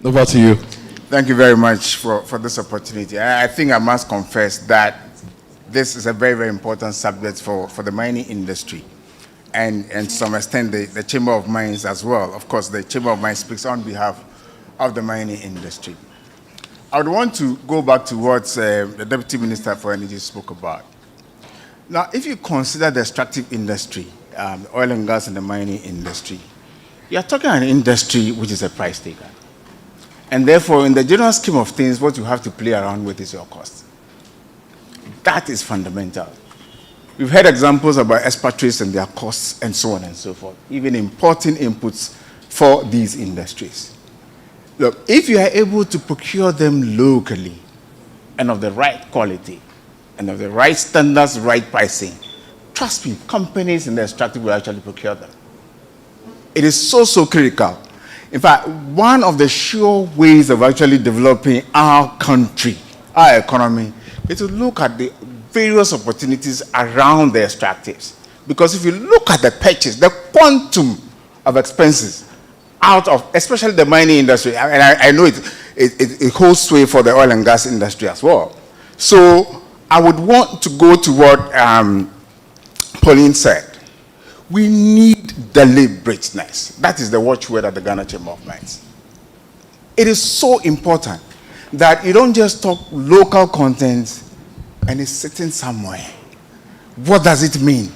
Over to you. Thank you very much for this opportunity. I think I must confess that this is a very, very important subject for the mining industry and to some extent the Chamber of Mines as well. Of course, the Chamber of Mines speaks on behalf of the mining industry. I would want to go back to what the Deputy Minister for Energy spoke about. Now, if you consider the extractive industry, the oil and gas and the mining industry, you are talking an industry which is a price taker. And therefore, in the general scheme of things, what you have to play around with is your cost. That is fundamental. We've heard examples about expatriates and their costs and so on and so forth, even importing inputs for these industries. Look, if you are able to procure them locally and of the right quality and of the right standards, right pricing, trust me, companies in the extractive will actually procure them. It is so critical. In fact, one of the sure ways of actually developing our country, our economy, is to look at the various opportunities around the extractives. Because if you look at the purchase, the quantum of expenses out of, especially the mining industry, and I know it holds sway for the oil and gas industry as well. So I would want to go to what Pauline said. We need deliberateness. That is the watchword at the Ghana Chamber of Mines. It is so important that you don't just talk local content and it's sitting somewhere. What does it mean?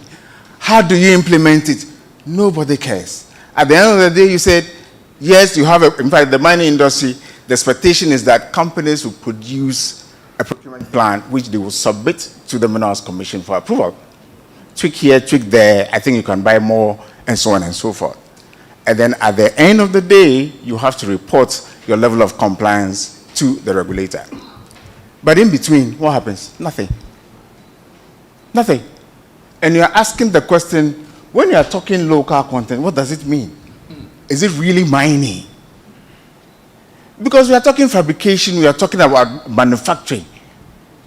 How do you implement it? Nobody cares. At the end of the day, you said, yes, you have in fact, the mining industry, the expectation is that companies will produce a procurement plan which they will submit to the Minerals Commission for approval. Tweak here, tweak there, I think you can buy more, and so on and so forth. And then at the end of the day, you have to report your level of compliance to the regulator. But in between, what happens? Nothing. Nothing. And you're asking the question, when you're talking local content, what does it mean? Is it really mining? Because we are talking fabrication, we are talking about manufacturing.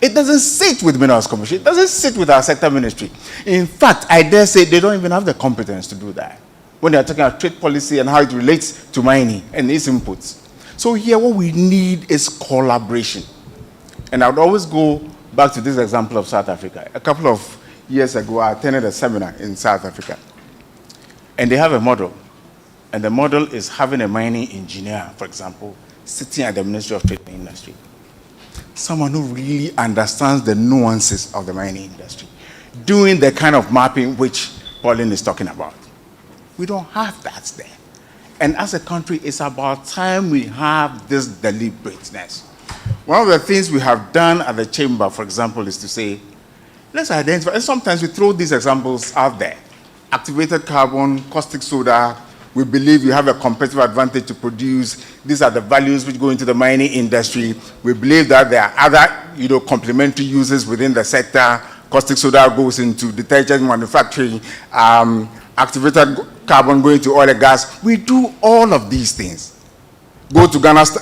It doesn't sit with Minerals Commission. It doesn't sit with our sector ministry. In fact, I dare say they don't even have the competence to do that when they are talking about trade policy and how it relates to mining and its inputs. So here, what we need is collaboration. And I would always go back to this example of South Africa. A couple of years ago, I attended a seminar in South Africa. And they have a model. And the model is having a mining engineer, for example, sitting at the Ministry of Trade and Industry. Someone who really understands the nuances of the mining industry, doing the kind of mapping which Pauline is talking about. We don't have that there. And as a country, it's about time we have this deliberateness. One of the things we have done at the chamber, for example, is to say, let's identify, and sometimes we throw these examples out there. Activated carbon, caustic soda, we believe we have a competitive advantage to produce. These are the values which go into the mining industry. We believe that there are other, complementary uses within the sector. Caustic soda goes into detergent manufacturing, activated carbon going to oil and gas. We do all of these things. Go to Ghana's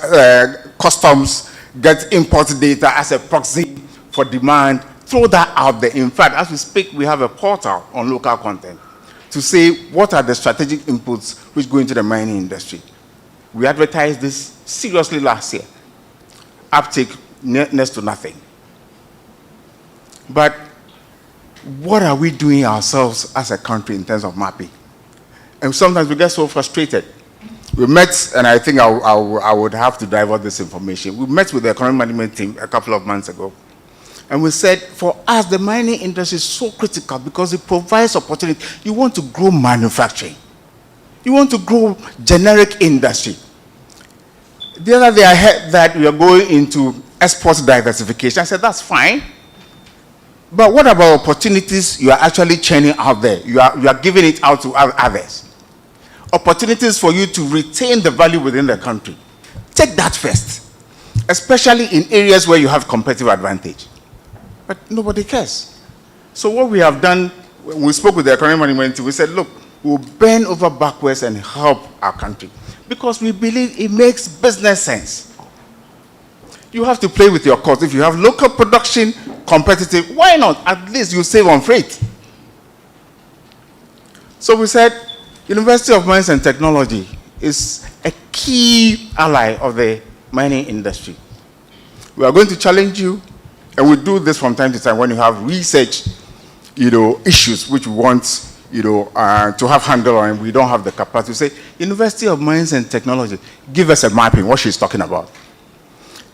customs, get import data as a proxy for demand, throw that out there. In fact, as we speak, we have a portal on local content to say what are the strategic inputs which go into the mining industry. We advertised this seriously last year. Uptake next to nothing. But what are we doing ourselves as a country in terms of mapping? And sometimes we get so frustrated. We met, and I think I would have to divulge this information. We met with the economic management team a couple of months ago. And we said, for us, the mining industry is so critical because it provides opportunity. You want to grow manufacturing. You want to grow generic industry. The other day I heard that we are going into export diversification. I said, that's fine. But what about opportunities you are actually churning out there? You are giving it out to others. Opportunities for you to retain the value within the country. Take that first, especially in areas where you have competitive advantage. But nobody cares. So what we have done, when we spoke with the economic management team, we said, look, we'll bend over backwards and help our country. Because we believe it makes business sense. You have to play with your cost. If you have local production, competitive, why not? At least you save on freight. So we said, University of Mines and Technology is a key ally of the mining industry. We are going to challenge you, and we do this from time to time when you have research, issues which we want, to have handle on, and we don't have the capacity to say, University of Mines and Technology, give us a mapping, what she's talking about.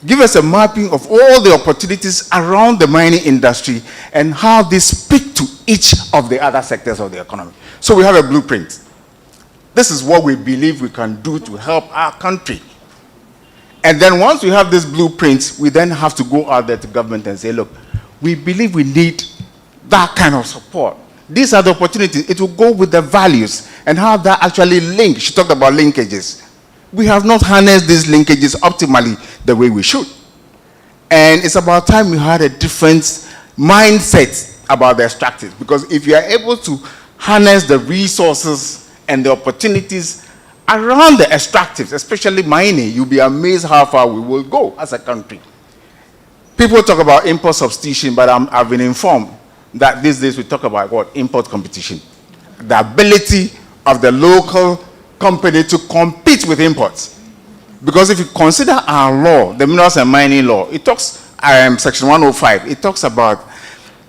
Give us a mapping of all the opportunities around the mining industry and how they speak to each of the other sectors of the economy. So we have a blueprint. This is what we believe we can do to help our country. And then once we have this blueprint, we then have to go out there to government and say, look, we believe we need that kind of support. These are the opportunities. It will go with the values and how that actually links. She talked about linkages. We have not harnessed these linkages optimally the way we should. And it's about time we had a different mindset about the extractives. Because if you are able to harness the resources and the opportunities around the extractives, especially mining, you'll be amazed how far we will go as a country. People talk about import substitution, but I've been informed that these days we talk about what? Import competition. The ability of the local company to compete with imports. Because if you consider our law, the Minerals and Mining Law, it talks, Section 105, it talks about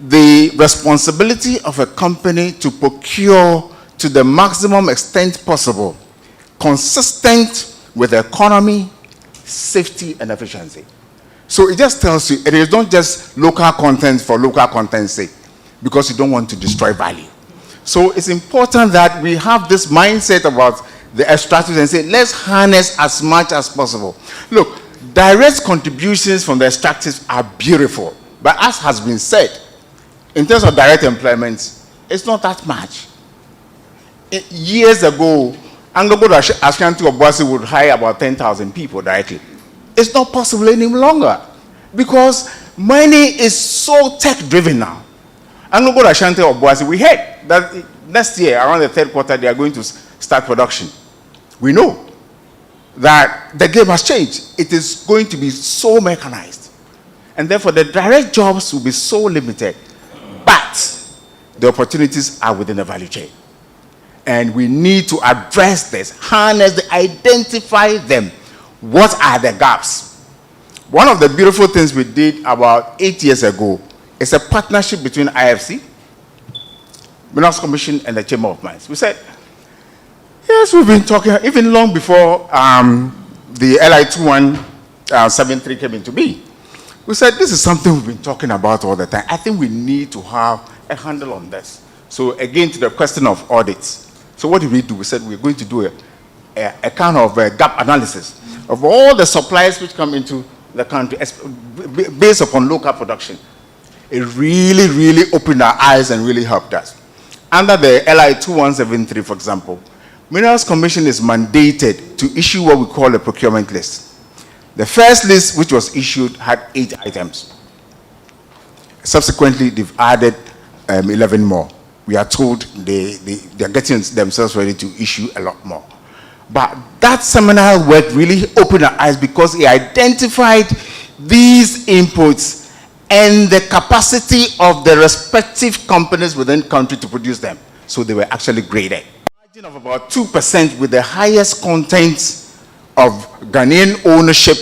the responsibility of a company to procure to the maximum extent possible, consistent with the economy, safety, and efficiency. So it just tells you, it is not just local content for local content's sake, because you don't want to destroy value. So it's important that we have this mindset about the extractives and say, let's harness as much as possible. Look, direct contributions from the extractives are beautiful, but as has been said, in terms of direct employment, it's not that much. Years ago, Anglogo Ashanti Obuasi would hire about 10,000 people directly. It's not possible any longer because mining is so tech-driven now. Anglogo Ashanti Obuasi, we heard that next year, around the third quarter, they are going to start production. We know that the game has changed. It is going to be so mechanized. And therefore, the direct jobs will be so limited. But the opportunities are within the value chain. And we need to address this, harness them, identify them. What are the gaps? One of the beautiful things we did about 8 years ago is a partnership between IFC, Minerals Commission, and the Chamber of Mines. We said, yes, we've been talking, even long before the LI 2173 came into being. We said, this is something we've been talking about all the time. I think we need to have a handle on this. So again, to the question of audits. So what did we do? We said we're going to do a kind of a gap analysis of all the supplies which come into the country based upon local production. It really, really opened our eyes and really helped us. Under the LI 2173, for example, Minerals Commission is mandated to issue what we call a procurement list. The first list, which was issued, had 8 items. Subsequently, they've added 11 more. We are told they're getting themselves ready to issue a lot more. But that seminal work really opened our eyes because it identified these inputs and the capacity of the respective companies within the country to produce them. So they were actually graded. Margin of about 2% with the highest content of Ghanaian ownership,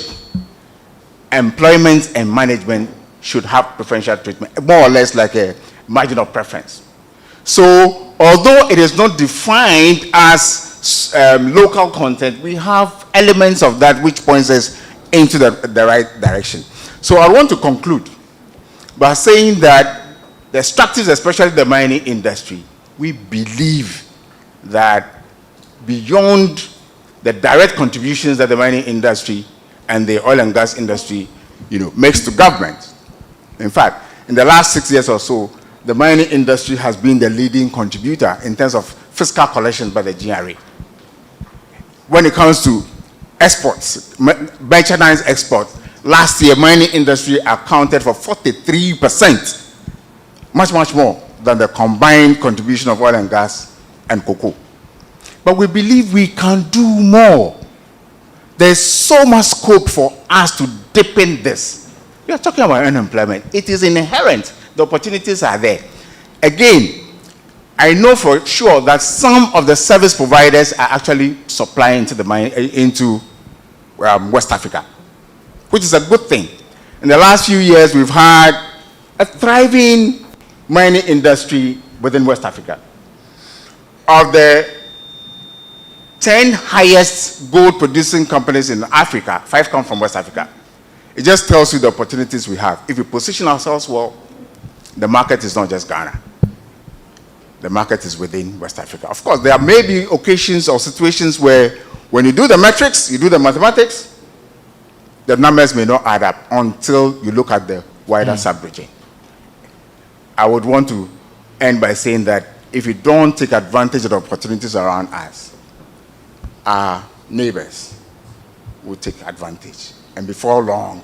employment, and management should have preferential treatment, more or less like a margin of preference. So, although it is not defined as local content, we have elements of that which points us into the right direction. So, I want to conclude by saying that the extractives, especially the mining industry, we believe that beyond the direct contributions that the mining industry and the oil and gas industry, makes to government. In fact, in the last 6 years or so, the mining industry has been the leading contributor in terms of fiscal collections by the GRA. When it comes to exports, merchandise exports, last year mining industry accounted for 43%, much, much more than the combined contribution of oil and gas and cocoa. But we believe we can do more. There's so much scope for us to deepen this. We are talking about unemployment. It is inherent. The opportunities are there. Again, I know for sure that some of the service providers are actually supplying into West Africa, which is a good thing. In the last few years, we've had a thriving mining industry within West Africa. Of the 10 highest gold producing companies in Africa, 5 come from West Africa. It just tells you the opportunities we have. If we position ourselves well, the market is not just Ghana. The market is within West Africa. Of course, there may be occasions or situations where when you do the metrics, you do the mathematics, the numbers may not add up until you look at the wider sub-region. I would want to end by saying that if you don't take advantage of the opportunities around us, our neighbors will take advantage. And before long,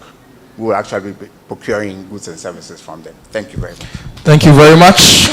we will actually be procuring goods and services from them. Thank you very much. Thank you very much.